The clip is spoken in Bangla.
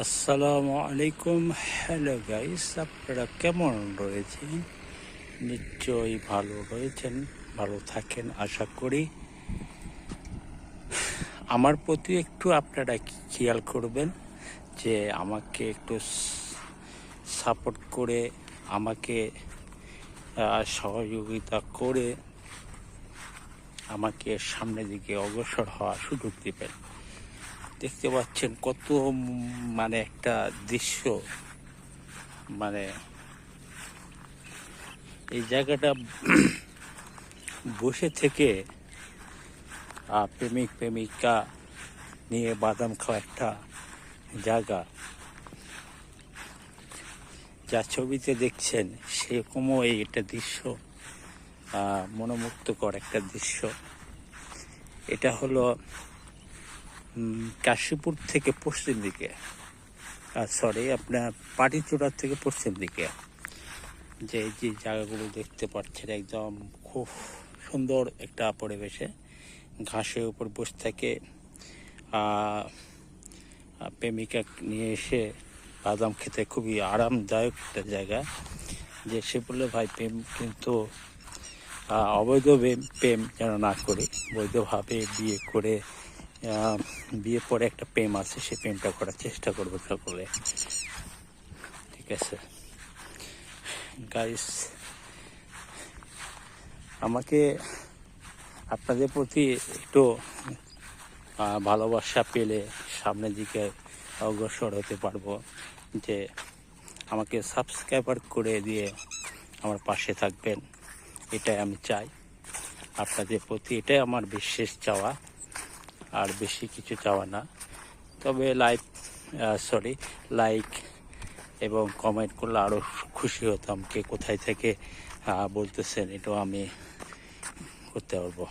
আসসালামু আলাইকুম। হ্যালো গাইস, আপনারা কেমন রয়েছেন? নিশ্চয়ই ভালো রয়েছেন, ভালো থাকেন আশা করি। আমার প্রতি একটু আপনারা খেয়াল করবেন যে আমাকে একটু সাপোর্ট করে, আমাকে সহযোগিতা করে আমাকে সামনের দিকে অগ্রসর হওয়ার সুযোগ দিবেন। দেখতে পাচ্ছেন কত মানে একটা দৃশ্য, মানে এই জায়গাটা বসে থেকে প্রেমিক প্রেমিকা নিয়ে বাদাম খাওয়া একটা জায়গা, যা ছবিতে দেখছেন সেরকমও এই একটা দৃশ্য, মনোমুগ্ধকর একটা দৃশ্য। এটা হলো কাশীপুর থেকে পশ্চিম দিকে, আপনার পাটিচোড়ার থেকে পশ্চিম দিকে যে যে জায়গাগুলো দেখতে পাচ্ছেন, একদম খুব সুন্দর একটা পরিবেশে ঘাসের উপর বসে থেকে প্রেমিকা নিয়ে এসে বাদাম খেতে খুবই আরামদায়ক একটা জায়গা। যে সে বললে, ভাই প্রেম কিন্তু অবৈধ প্রেম যেন না করি, বৈধভাবে বিয়ে করে বিয়ে পরে একটা প্রেম আছে, সে প্রেমটা করার চেষ্টা করবো সকলে। ঠিক আছে গাইস, আমাকে আপনাদের প্রতি একটু ভালোবাসা পেলে সামনের দিকে অগ্রসর হতে পারবো। যে আমাকে সাবস্ক্রাইবার করে দিয়ে আমার পাশে থাকবেন, এটাই আমি চাই আপনাদের প্রতি। এটাই আমার বিশেষ চাওয়া, আর বেশি কিছু চাওয়া না। তবে লাইক এবং কমেন্ট করলে আরও খুশি হতাম। কে কোথায় থেকে বলতেছেন, এটাও আমি করতে পারবো।